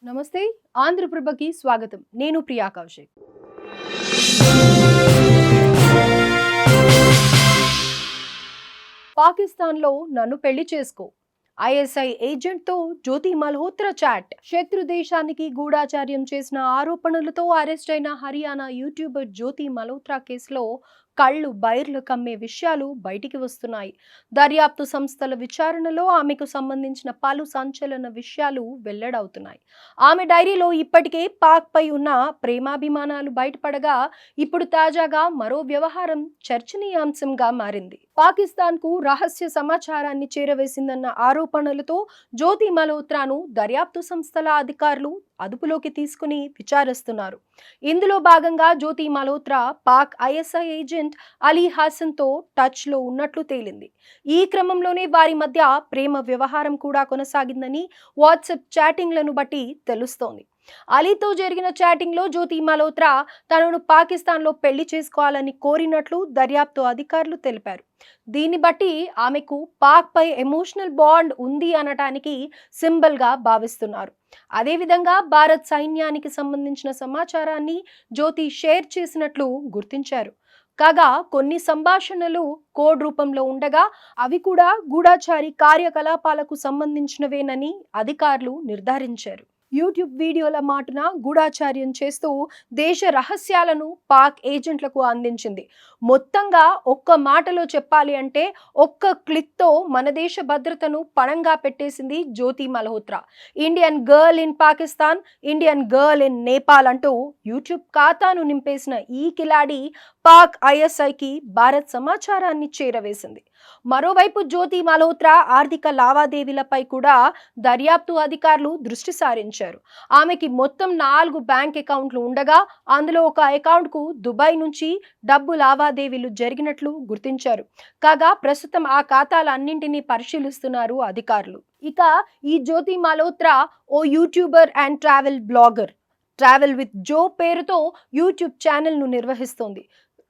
నమస్తే ఆంధ్రప్రభకి స్వాగతం. నేను ప్రియా కౌశిక్. పాకిస్తాన్లో నన్ను పెళ్లి చేసుకో. ఐఎస్ఐ ఏజెంట్తో జ్యోతి మల్హోత్రా చాట్. శత్రు దేశానికి గూఢాచార్యం చేసిన ఆరోపణలతో అరెస్ట్ అయిన హర్యానా యూట్యూబర్ జ్యోతి మల్హోత్రా కేసులో కళ్ళు బైర్లు కమ్మే విషయాలు బయటికి వస్తున్నాయి. దర్యాప్తు సంస్థల విచారణలో ఆమెకు సంబంధించిన పలు సంచలన విషయాలు వెల్లడవుతున్నాయి. ఆమె డైరీలో ఇప్పటికే పాక్ పై ఉన్న ప్రేమాభిమానాలు బయటపడగా ఇప్పుడు తాజాగా మరో వ్యవహారం చర్చనీయాంశంగా మారింది. పాకిస్తాన్ కు రహస్య సమాచారాన్ని చేరవేసిందన్న ఆరోపణలతో జ్యోతి మల్హోత్రాను దర్యాప్తు సంస్థల అధికారులు అదుపులోకి తీసుకుని విచారిస్తున్నారు. ఇందులో భాగంగా జ్యోతి మల్హోత్రా పాక్ ఐఎస్ఐ ఏజెంట్ అలీ హాసన్ తో టచ్ లో ఉన్నట్లు తేలింది. ఈ క్రమంలోనే వారి మధ్య ప్రేమ వ్యవహారం కూడా కొనసాగిందని వాట్సాప్ చాటింగ్లను బట్టి తెలుస్తోంది. అలీతో జరిగిన చాటింగ్ లో జ్యోతి మల్హోత్రా తనను పాకిస్తాన్ లో పెళ్లి చేసుకోవాలని కోరినట్లు దర్యాప్తు అధికారులు తెలిపారు. దీన్ని బట్టి ఆమెకు పాక్ పై ఎమోషనల్ బాండ్ ఉంది అనటానికి సింబల్ గా భావిస్తున్నారు. అదేవిధంగా భారత్ సైన్యానికి సంబంధించిన సమాచారాన్ని జ్యోతి షేర్ చేసినట్లు గుర్తించారు. కాగా కొన్ని సంభాషణలు కోడ్ రూపంలో ఉండగా అవి కూడా గూఢాచారి కార్యకలాపాలకు సంబంధించినవేనని అధికారులు నిర్ధారించారు. యూట్యూబ్ వీడియోల మాటున గూఢాచార్యం చేస్తూ దేశ రహస్యాలను పాక్ ఏజెంట్లకు అందించింది. మొత్తంగా ఒక్క మాటలో చెప్పాలి అంటే ఒక్క క్లిక్తో మన దేశ భద్రతను పణంగా పెట్టేసింది Jyoti Malhotra. Indian girl in Pakistan, Indian girl in Nepal అంటూ యూట్యూబ్ ఖాతాను నింపేసిన ఈ కిలాడి పాక్ ఐఎస్ఐకి భారత్ సమాచారాన్ని చేరవేసింది. మరోవైపు జ్యోతి మల్హోత్రా ఆర్థిక లావాదేవీలపై కూడా దర్యాప్తు అధికారులు దృష్టి సారించారు. ఆమెకి మొత్తం 4 బ్యాంక్ అకౌంట్లు ఉండగా అందులో ఒక అకౌంట్ కు దుబాయ్ నుంచి డబ్బు లావాదేవీలు జరిగినట్లు గుర్తించారు. కాగా ప్రస్తుతం ఆ ఖాతాలన్నింటినీ పరిశీలిస్తున్నారు అధికారులు. ఇక ఈ జ్యోతి మల్హోత్రా ఓ YouTuber and travel blogger. Travel with Jo పేరుతో యూట్యూబ్ ఛానల్ ను నిర్వహిస్తోంది.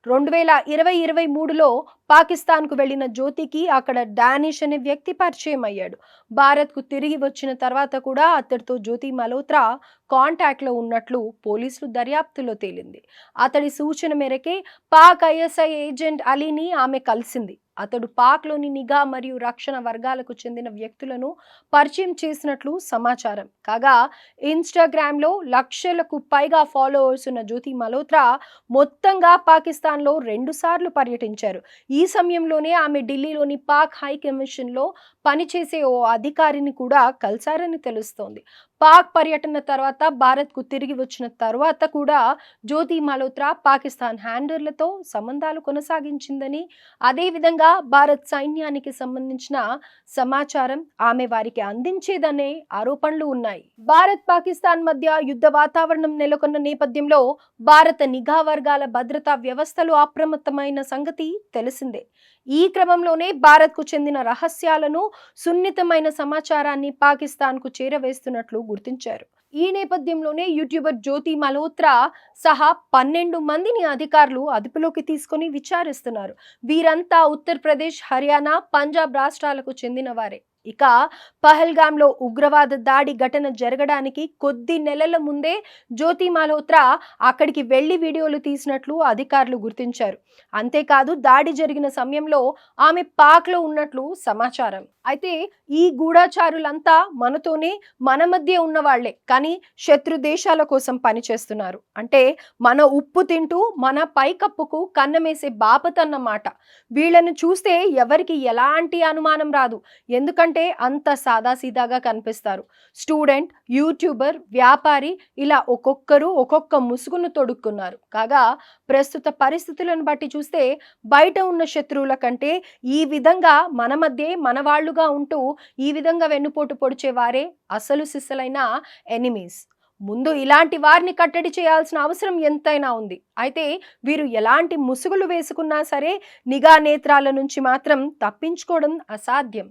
2023లో పాకిస్తాన్కు వెళ్లిన జ్యోతికి అక్కడ డానిష్ అనే వ్యక్తి పరిచయం అయ్యాడు. భారత్కు తిరిగి వచ్చిన తర్వాత కూడా అతడితో జ్యోతి మల్హోత్రా కాంటాక్ట్లో ఉన్నట్లు పోలీసులు దర్యాప్తులో తేలింది. అతడి సూచన మేరకే పాక్ ఐఎస్ఐ ఏజెంట్ అలీని ఆమె కలిసింది. అతడు పాక్లోని నిఘా మరియు రక్షణ వర్గాలకు చెందిన వ్యక్తులను పరిచయం చేసినట్లు సమాచారం. కాగా ఇన్స్టాగ్రామ్లో లక్షలకు పైగా ఫాలోవర్స్ ఉన్న జ్యోతి మల్హోత్రా మొత్తంగా పాకిస్తాన్లో 2 సార్లు పర్యటించారు. ఈ సమయంలోనే ఆమె ఢిల్లీలోని పాక్ హై కమిషన్లో పనిచేసే ఓ అధికారిని కూడా కలిశారని తెలుస్తోంది. పాక్ పర్యటన తర్వాత భారత్కు తిరిగి వచ్చిన తర్వాత కూడా జ్యోతి మల్హోత్రా పాకిస్తాన్ హ్యాండర్లతో సంబంధాలు కొనసాగించిందని, అదేవిధంగా భారత్ సైన్యానికి సంబంధించిన సమాచారం ఆమె వారికి అందించేదనే ఆరోపణలు ఉన్నాయి. భారత్ పాకిస్తాన్ మధ్య యుద్ధ వాతావరణం నెలకొన్న నేపథ్యంలో భారత నిఘా వర్గాల భద్రతా వ్యవస్థలు అప్రమత్తమైన సంగతి తెలిసిందే. ఈ క్రమంలోనే భారత్కు చెందిన రహస్యాలను, సున్నితమైన సమాచారాన్ని పాకిస్తాన్కు చేరవేస్తున్నట్లు గుర్తించారు. ఈ నేపథ్యంలోనే యూట్యూబర్ జ్యోతి మల్హోత్రా సహా 12 మందిని అధికారులు అదుపులోకి తీసుకొని విచారిస్తున్నారు. వీరంతా ఉత్తరప్రదేశ్, హర్యానా, పంజాబ్ రాష్ట్రాలకు చెందిన వారే. ఇక పహల్గామ్లో ఉగ్రవాద దాడి ఘటన జరగడానికి కొద్ది నెలల ముందే జ్యోతి మల్హోత్రా అక్కడికి వెళ్లి వీడియోలు తీసినట్లు అధికారులు గుర్తించారు. అంతేకాదు దాడి జరిగిన సమయంలో ఆమె పాక్లో ఉన్నట్లు సమాచారం. అయితే ఈ గూఢాచారులంతా మనతోనే, మన మధ్య ఉన్న వాళ్లే, కానీ శత్రు దేశాల కోసం పనిచేస్తున్నారు. అంటే మన ఉప్పు తింటూ మన పైకప్పుకు కన్నమేసే బాపతన్నమాట. వీళ్ళను చూస్తే ఎవరికి ఎలాంటి అనుమానం రాదు. ఎందుకంటే అంత సాదాసీదాగా కనిపిస్తారు. స్టూడెంట్, యూట్యూబర్, వ్యాపారి ఇలా ఒక్కొక్కరు ఒక్కొక్క ముసుగును తొడుక్కున్నారు. కాగా ప్రస్తుత పరిస్థితులను బట్టి చూస్తే బయట ఉన్న శత్రువుల కంటే ఈ విధంగా మన మధ్య మన వాళ్ళుగా ఉంటూ ఈ విధంగా వెన్నుపోటు పొడిచే వారే అసలు సిస్సలైన ఎనిమీస్. ముందు ఇలాంటి వారిని కట్టడి చేయాల్సిన అవసరం ఎంతైనా ఉంది. అయితే వీరు ఎలాంటి ముసుగులు వేసుకున్నా సరే నిఘా నేత్రాల నుంచి మాత్రం తప్పించుకోవడం అసాధ్యం.